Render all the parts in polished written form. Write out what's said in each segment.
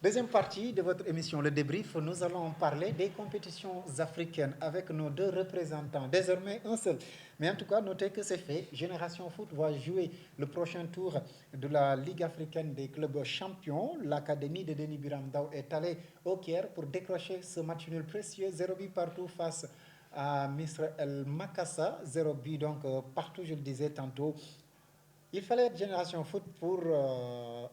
Deuxième partie de votre émission, le débrief, nous allons parler des compétitions africaines avec nos deux représentants, désormais un seul. Mais en tout cas, notez que c'est fait. Génération Foot va jouer le prochain tour de la Ligue africaine des clubs champions. L'Académie de Denis Biramdao est allée au Caire pour décrocher ce match nul précieux, 0 but partout face à Misr El Makassa, 0 but donc partout, je le disais tantôt. Il fallait être Génération Foot pour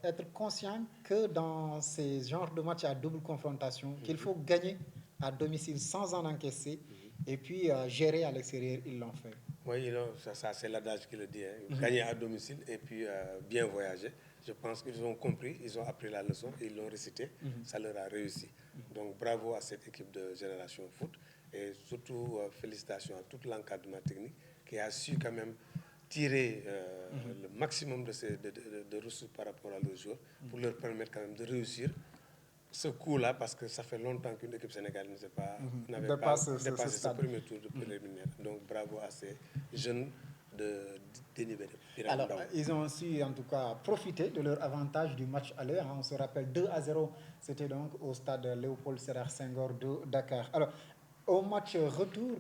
être conscient que dans ces genres de matchs à double confrontation, qu'il faut gagner à domicile sans en encaisser et puis gérer à l'extérieur, ils l'ont fait. Oui, ça c'est l'adage qui le dit. Hein. Gagner à domicile et puis bien voyager. Je pense qu'ils ont compris, ils ont appris la leçon, ils l'ont récité, ça leur a réussi. Donc bravo à cette équipe de Génération Foot et surtout félicitations à tout l'encadrement technique qui a su quand même tirer le maximum de ressources par rapport à leurs joueurs pour leur permettre quand même de réussir ce coup-là, parce que ça fait longtemps qu'une équipe sénégalaise n'avait pas dépassé ce premier tour de préliminaire. Donc bravo à ces jeunes de Dénibéré. Alors, ils ont aussi en tout cas profité de leur avantage du match aller. Hein. On se rappelle 2-0, c'était donc au stade Léopold Sédar Senghor de Dakar. Alors, au match retour,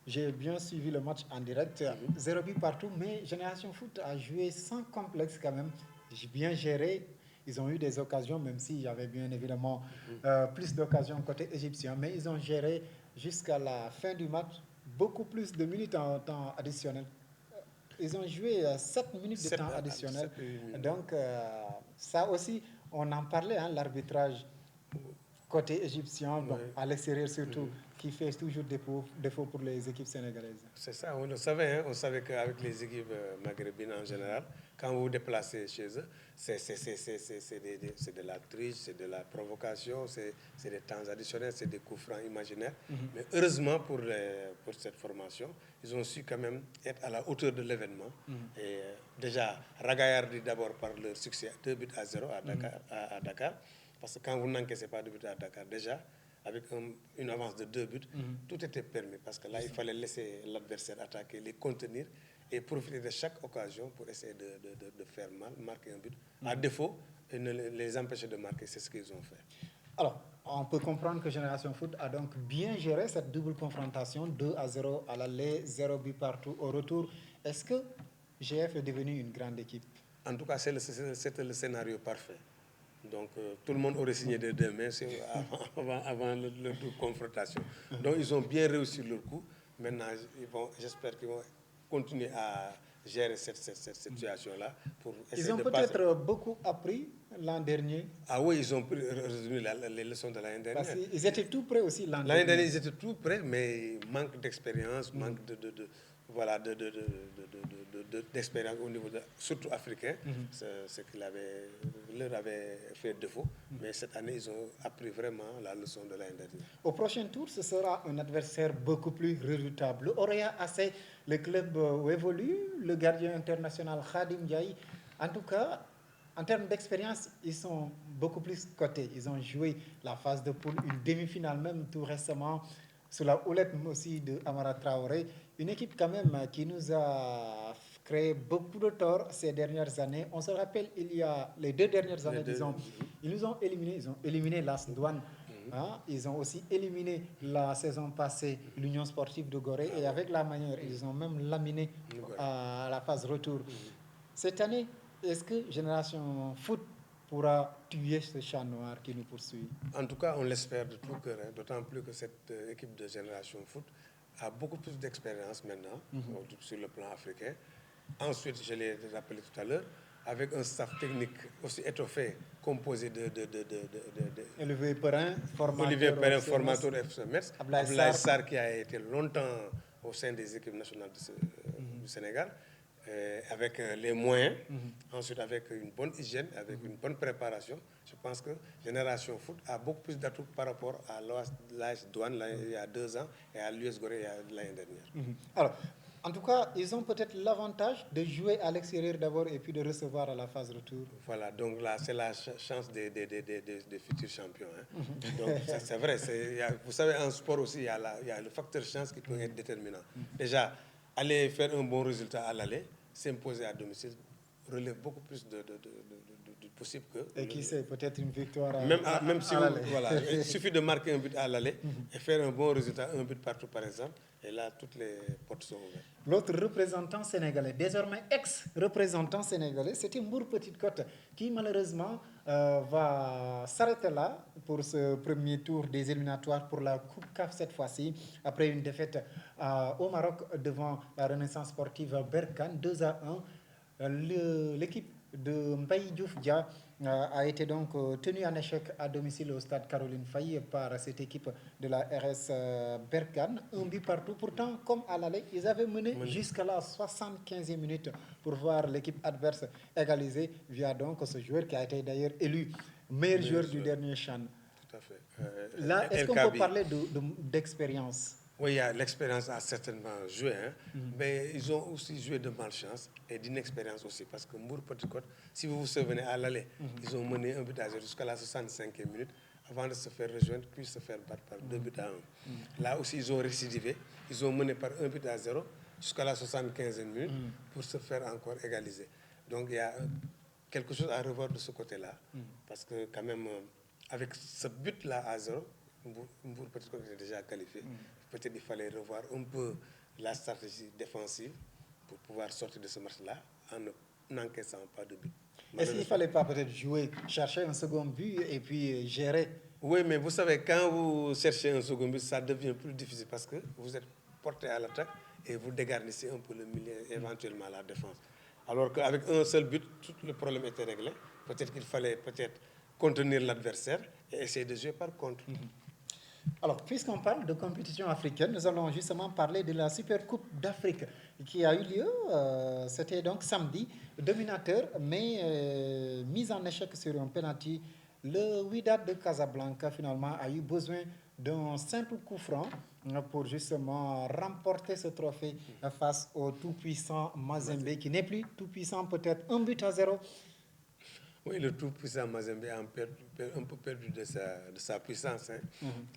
j'ai bien suivi le match en direct, 0 but partout, mais Génération Foot a joué sans complexe quand même. J'ai bien géré. Ils ont eu des occasions, même s'il y avait bien évidemment plus d'occasions côté égyptien, mais ils ont géré jusqu'à la fin du match beaucoup plus de minutes en temps additionnel. Ils ont joué 7 minutes de temps additionnel. Donc, ça aussi, on en parlait, hein, l'arbitrage côté égyptien, bon, à l'extérieur surtout, qui fait toujours défaut pour les équipes sénégalaises. C'est ça, on le savait. Hein, on savait qu'avec les équipes maghrébines en général, quand vous vous déplacez chez eux, c'est de la triche, c'est de la provocation, c'est des temps additionnels, c'est des coups francs imaginaires. Mais heureusement pour cette formation, ils ont su quand même être à la hauteur de l'événement. Et déjà, ragaillardi d'abord par leur succès 2-0 à Dakar. Parce que quand vous n'encaissez pas de but à Dakar, déjà, avec une avance de 2 buts, tout était permis. Parce que là, il fallait laisser l'adversaire attaquer, les contenir et profiter de chaque occasion pour essayer de faire mal, marquer un but. À défaut, et ne les empêcher de marquer, c'est ce qu'ils ont fait. Alors, on peut comprendre que Génération Foot a donc bien géré cette double confrontation, 2-0 à l'aller, 0 but partout au retour. Est-ce que GF est devenu une grande équipe? En tout cas, c'était le scénario parfait. Donc, tout le monde aurait signé de deux mains avant le confrontation. Donc, ils ont bien réussi leur coup. Maintenant, j'espère qu'ils vont continuer à gérer cette situation-là. Ils ont peut-être beaucoup appris l'an dernier. Ah oui, ils ont résumé les leçons de l'année dernière. Parce qu'ils étaient tout prêts aussi l'an dernier. L'année dernière, ils étaient tout prêts, mais manque d'expérience, manque d'expérience au niveau surtout africain, ce qui leur avait fait défaut. Mais cette année, ils ont appris vraiment la leçon de l'année dernière. Au prochain tour, ce sera un adversaire beaucoup plus redoutable. Auréa AC, le club où évolue le gardien international Khadim Ndiaye. En tout cas, en termes d'expérience, ils sont beaucoup plus cotés. Ils ont joué la phase de poule, une demi-finale même tout récemment, sous la houlette aussi de Amara Traoré. Une équipe quand même qui nous a créé beaucoup de tort ces dernières années. On se rappelle, il y a les 2 dernières années, disons, ils nous ont éliminés. Ils ont éliminé l'AS Douane. Hein? Ils ont aussi éliminé la saison passée l'Union sportive de Gorée. Et avec la manière, ils ont même laminé à la phase retour. Cette année, est-ce que Génération Foot pourra tuer ce chat noir qui nous poursuit? En tout cas, on l'espère de tout cœur, hein, d'autant plus que cette équipe de Génération Foot a beaucoup plus d'expérience maintenant sur le plan africain. Ensuite, je l'ai rappelé tout à l'heure, avec un staff technique aussi étoffé, composé de Olivier Perrin, formateur FC Metz, Ablaye Sarr qui a été longtemps au sein des équipes nationales du Sénégal, avec les moyens, ensuite avec une bonne hygiène, avec une bonne préparation. Je pense que Génération Foot a beaucoup plus d'atouts par rapport à l'AS Douane il y a 2 ans et à l'US Gorée l'année dernière. Alors, en tout cas, ils ont peut-être l'avantage de jouer à l'extérieur d'abord et puis de recevoir à la phase retour. Voilà, donc là, c'est la chance des futurs champions. Hein. Donc, c'est vrai. Vous savez, en sport aussi, il y a le facteur chance qui peut être déterminant. Déjà, aller faire un bon résultat à l'aller, s'imposer à domicile, relève beaucoup plus possible que... Et qui sait, peut-être une victoire même si à l'aller. voilà, il suffit de marquer un but à l'aller et faire un bon résultat, un but partout par exemple, et là, toutes les portes sont ouvertes. L'autre représentant sénégalais, désormais ex-représentant sénégalais, c'était Mbour Petite Côte, qui malheureusement va s'arrêter là pour ce premier tour des éliminatoires pour la Coupe CAF cette fois-ci, après une défaite au Maroc devant la Renaissance sportive Berkane, 2-1. L'équipe de Mbaye Diouf Dia a été donc tenue en échec à domicile au stade Caroline Faye par cette équipe de la RS Berkane. Un but partout. Pourtant, comme à l'aller, ils avaient mené jusqu'à la 75e minute pour voir l'équipe adverse égaliser via donc ce joueur qui a été d'ailleurs élu meilleur joueur du dernier CHAN. Tout à fait. Là, est-ce qu'on peut parler d'expérience? Oui, l'expérience a certainement joué, hein, mais ils ont aussi joué de malchance et d'inexpérience aussi, parce que Mbour Petite Côte, si vous vous souvenez, à l'aller, ils ont mené un but à 0 jusqu'à la 65e minute avant de se faire rejoindre, puis se faire battre par 2 buts à 1. Là aussi, ils ont récidivé, ils ont mené par 1 but à 0 jusqu'à la 75e minute pour se faire encore égaliser. Donc il y a quelque chose à revoir de ce côté-là, parce que quand même, avec ce but-là à 0, Mbour Petite Côte était déjà qualifié. Peut-être qu'il fallait revoir un peu la stratégie défensive pour pouvoir sortir de ce match-là en n'encaissant pas de but. Est-ce qu'il ne fallait pas peut-être jouer, chercher un second but et puis gérer? Oui, mais vous savez, quand vous cherchez un second but, ça devient plus difficile parce que vous êtes porté à l'attaque et vous dégarnissez un peu le milieu, éventuellement la défense. Alors qu'avec un seul but, tout le problème était réglé. Peut-être qu'il fallait contenir l'adversaire et essayer de jouer par contre. Alors, puisqu'on parle de compétition africaine, nous allons justement parler de la Super Coupe d'Afrique qui a eu lieu, c'était donc samedi, dominateur, mais mise en échec sur un penalty. Le Wydad de Casablanca, finalement, a eu besoin d'un simple coup franc pour justement remporter ce trophée face au tout-puissant Mazembe, qui n'est plus tout-puissant, peut-être 1 but à 0. Oui, le tout-puissant Mazembe a un peu perdu de sa puissance. Hein.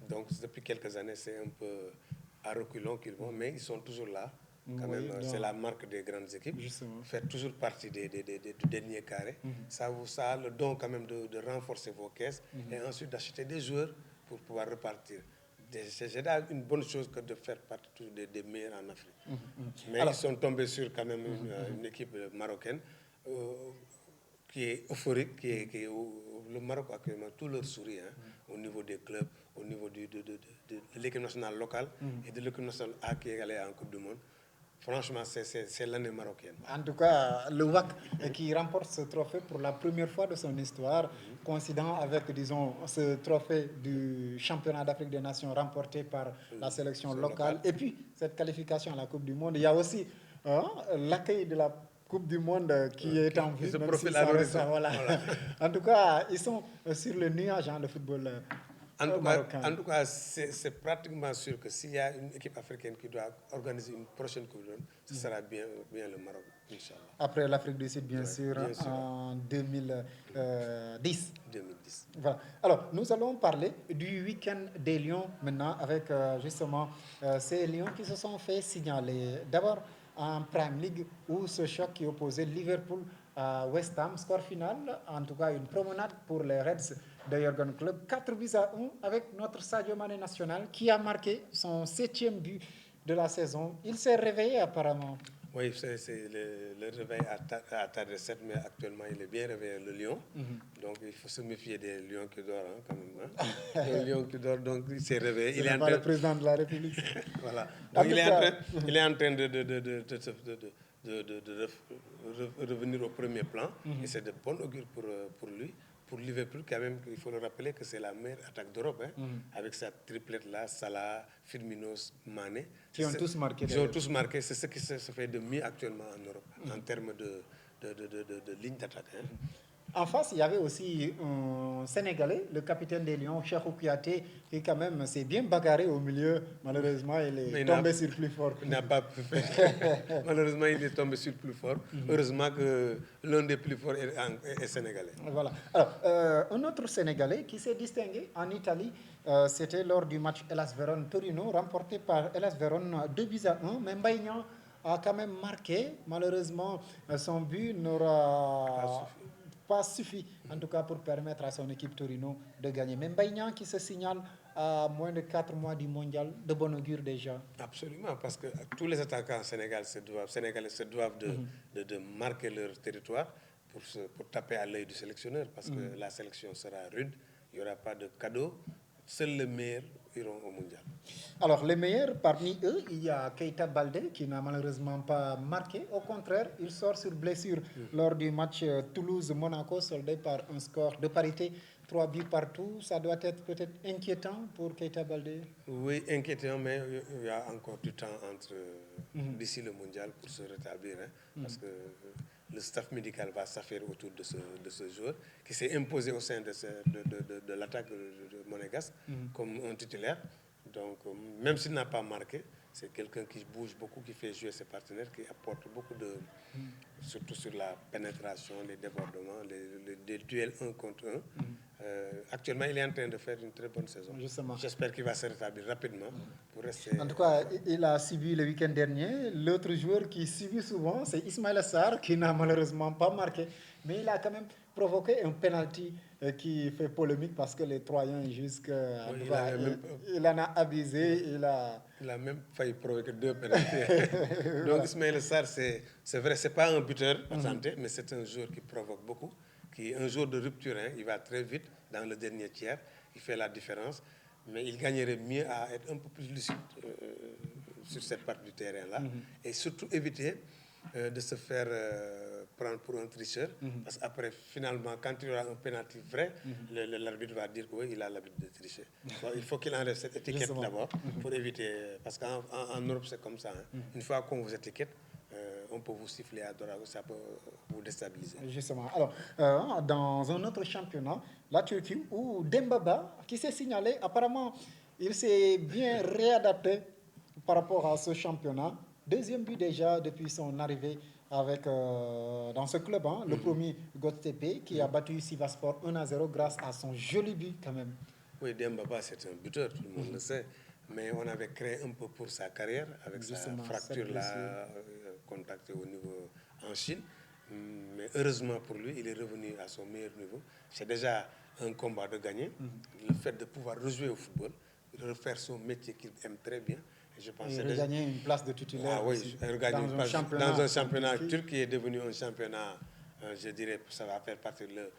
Donc, depuis quelques années, c'est un peu à reculons qu'ils vont, mais ils sont toujours là. Quand même, c'est la marque des grandes équipes. Justement. Faire toujours partie du dernier carré. Ça a le don quand même de renforcer vos caisses et ensuite d'acheter des joueurs pour pouvoir repartir. C'est une bonne chose que de faire partie des meilleurs en Afrique. Mais alors, ils sont tombés sur quand même une équipe marocaine qui est euphorique, le Maroc actuellement, tout leur sourit, hein, au niveau des clubs, au niveau de l'équipe nationale locale et de l'équipe nationale A qui est allée en Coupe du Monde. Franchement, c'est l'année marocaine. En tout cas, le WAC qui remporte ce trophée pour la première fois de son histoire, coïncidant avec, disons, ce trophée du championnat d'Afrique des Nations remporté par la sélection locale. Et puis, cette qualification à la Coupe du Monde, il y a aussi l'accueil de la Coupe du Monde qui est en vue. Voilà. En tout cas, ils sont sur le nuage de football marocain. En tout cas, c'est pratiquement sûr que s'il y a une équipe africaine qui doit organiser une prochaine Coupe du Monde, ce sera bien le Maroc, Inch'Allah. Après l'Afrique du Sud, bien sûr, en 2010. 2010. Voilà. Alors, nous allons parler du week-end des Lions maintenant avec justement ces Lions qui se sont fait signaler. D'abord, en Prime League, où ce choc qui opposait Liverpool à West Ham, score final, en tout cas une promenade pour les Reds de Jürgen Klopp, 4-1 avec notre Sadio Mané national qui a marqué son 7e but de la saison. Il s'est réveillé apparemment. Oui, c'est le réveil à tard 7, mais actuellement il est bien réveillé, le lion. Donc il faut se méfier des lions qui dorment, hein, quand même. Hein. Le lion qui dort, donc il s'est réveillé. Il est pas le président de la République. Voilà. Donc il est en train de revenir au premier plan. Et c'est de bon augure pour lui. Pour Liverpool, quand même, il faut le rappeler que c'est la meilleure attaque d'Europe, hein, avec sa triplette-là, Salah, Firmino, Mané. Qui ont tous marqué. Ils ont tous marqué. C'est ce qui se fait de mieux actuellement en Europe, en termes de ligne d'attaque. Hein. En face, il y avait aussi un Sénégalais, le capitaine des Lions, Cheikhou Kouyaté, qui quand même s'est bien bagarré au milieu. Malheureusement, il est tombé sur plus fort. Il n'a pas pu faire. Malheureusement, il est tombé sur plus fort. Heureusement que l'un des plus forts est sénégalais. Voilà. Alors, un autre Sénégalais qui s'est distingué en Italie, c'était lors du match Hellas Vérone-Torino, remporté par Hellas Vérone 2-1. Mais Mbaye Niang a quand même marqué. Malheureusement, son but n'aura pas suffi, en tout cas, pour permettre à son équipe Torino de gagner. Même Baïnian qui se signale à moins de 4 mois du mondial, de bon augure déjà. Absolument, parce que tous les attaquants sénégalais se doivent de marquer leur territoire pour taper à l'œil du sélectionneur, parce que la sélection sera rude, il n'y aura pas de cadeau, seuls les meilleurs iront au mondial. Alors, les meilleurs, parmi eux, il y a Keita Baldé qui n'a malheureusement pas marqué. Au contraire, il sort sur blessure lors du match Toulouse-Monaco, soldé par un score de parité, 3 buts partout. Ça doit être peut-être inquiétant pour Keita Baldé. Oui, inquiétant, mais il y a encore du temps d'ici le mondial pour se rétablir, hein, parce que le staff médical va s'affaire autour de ce joueur qui s'est imposé au sein de l'attaque de Monégasque comme un titulaire. Donc, même s'il n'a pas marqué, c'est quelqu'un qui bouge beaucoup, qui fait jouer ses partenaires, qui apporte beaucoup surtout sur la pénétration, les débordements, les duels 1 contre 1. Actuellement, il est en train de faire une très bonne saison. J'espère qu'il va se rétablir rapidement pour rester... En tout cas, il a subi le week-end dernier. L'autre joueur qui subit souvent, c'est Ismaïla Sarr, qui n'a malheureusement pas marqué. Mais il a quand même provoqué un penalty qui fait polémique parce que les Troyens jusqu'à... Oui, il en a abusé, il a même failli provoquer 2 pénalités. Donc voilà. Ismaïla Sarr, c'est vrai, c'est pas un buteur patenté, mais c'est un joueur qui provoque beaucoup, qui est un joueur de rupture, hein, il va très vite dans le dernier tiers, il fait la différence, mais il gagnerait mieux à être un peu plus lucide sur cette partie du terrain-là, et surtout éviter de se faire prendre pour un tricheur, parce qu'après, finalement, quand il y aura un pénalty vrai, l'arbitre va dire qu'il a l'habitude de tricher. Donc, il faut qu'il enlève cette étiquette d'abord, pour éviter, parce qu'en Europe, c'est comme ça. Hein. Une fois qu'on vous étiquette, on peut vous siffler à droite, ça peut vous déstabiliser. Justement. Alors, dans un autre championnat, la Turquie, où Dembaba, qui s'est signalé, apparemment, il s'est bien réadapté par rapport à ce championnat. Deuxième but déjà depuis son arrivée dans ce club, hein, le premier Godtepe, qui a battu Sivasspor 1-0 grâce à son joli but quand même. Oui, Dembaba, c'est un buteur, tout le monde le sait. Mais on avait créé un peu pour sa carrière, avec justement, sa fracture-là, contactée au niveau en Chine. Mais heureusement pour lui, il est revenu à son meilleur niveau. C'est déjà un combat de gagner. Le fait de pouvoir rejouer au football, de refaire son métier qu'il aime très bien. Et je pense regagner une place de titulaire dans un championnat turc qui est devenu un championnat, je dirais, ça va faire partie le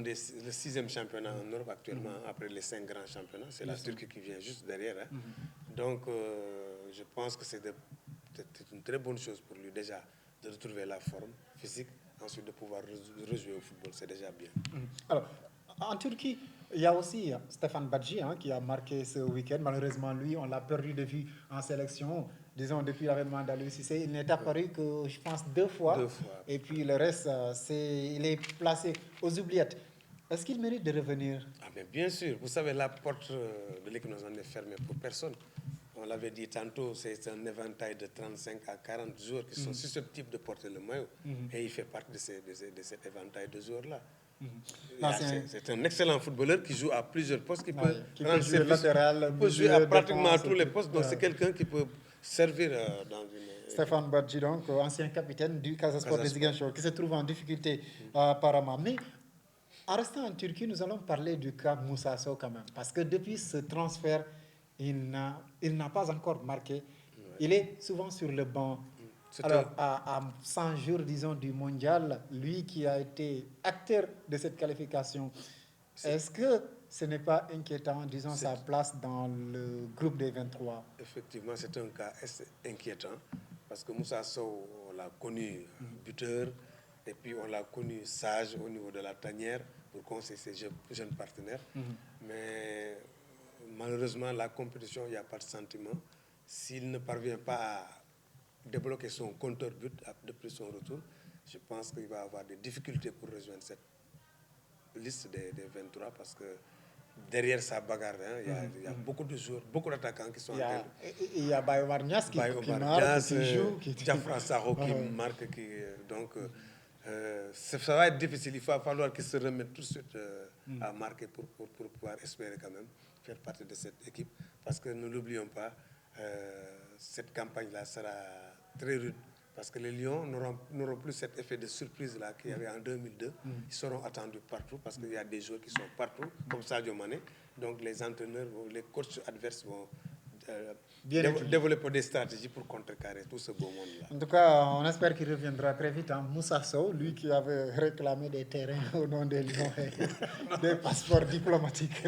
6e championnat en Europe actuellement, après les 5 grands championnats. C'est la Turquie qui vient juste derrière. Hein. Donc, je pense que c'est une très bonne chose pour lui déjà de retrouver la forme physique, ensuite de pouvoir rejouer au football. C'est déjà bien. Alors, en Turquie, il y a aussi Stéphane Badji qui a marqué ce week-end. Malheureusement, lui, on l'a perdu de vue en sélection. Disons, depuis l'avènement d'Aliou Cissé, il n'est apparu que, je pense, 2 fois. Et puis le reste, il est placé aux oubliettes. Est-ce qu'il mérite de revenir? Mais bien sûr. Vous savez, la porte de l'équipe nationale est fermée pour personne. On l'avait dit tantôt, c'est un éventail de 35 à 40 joueurs qui sont susceptibles de porter le maillot. Et il fait partie de cet éventail de joueurs-là. C'est un excellent footballeur qui joue à plusieurs postes, qui peut jouer latéral, peut jouer à pratiquement tous les postes. Donc c'est quelqu'un qui peut servir dans une... Stéphane Badji, donc ancien capitaine du Kazaspor de Ziguinchor, qui se trouve en difficulté apparemment. Mais en restant en Turquie, nous allons parler du cas Moussa Sow quand même. Parce que depuis ce transfert, il n'a pas encore marqué. Il est souvent sur le banc. Alors, à 100 jours, disons, du mondial, lui qui a été acteur de cette qualification, est-ce que ce n'est pas inquiétant, disons, sa place dans le groupe des 23? Effectivement, c'est un cas inquiétant, parce que Moussa Sow, on l'a connu buteur, et puis on l'a connu sage au niveau de la tanière pour conseiller ses jeunes partenaires. Mais malheureusement, la compétition, il n'y a pas de sentiment. S'il ne parvient pas à débloquer son compteur but depuis son retour, je pense qu'il va avoir des difficultés pour rejoindre cette liste des 23, parce que derrière sa bagarre, il y a beaucoup de joueurs, beaucoup d'attaquants qui sont il y a Bayo Niass qui marque, qui joue, Jafra Sarro qui marque. Donc, ça va être difficile. Il va falloir qu'il se remette tout de suite à marquer pour pouvoir espérer quand même faire partie de cette équipe. Parce que ne l'oublions pas, cette campagne-là sera très rude Parce que les Lions n'auront plus cet effet de surprise-là qu'il y avait en 2002. Ils seront attendus partout parce qu'il y a des joueurs qui sont partout, comme Sadio Mané. Donc les entraîneurs, les coachs adverses vont développer des stratégies pour contrecarrer tout ce beau monde-là. En tout cas, on espère qu'il reviendra très vite. Moussa Sow, lui qui avait réclamé des terrains au nom des Lions et des passeports diplomatiques.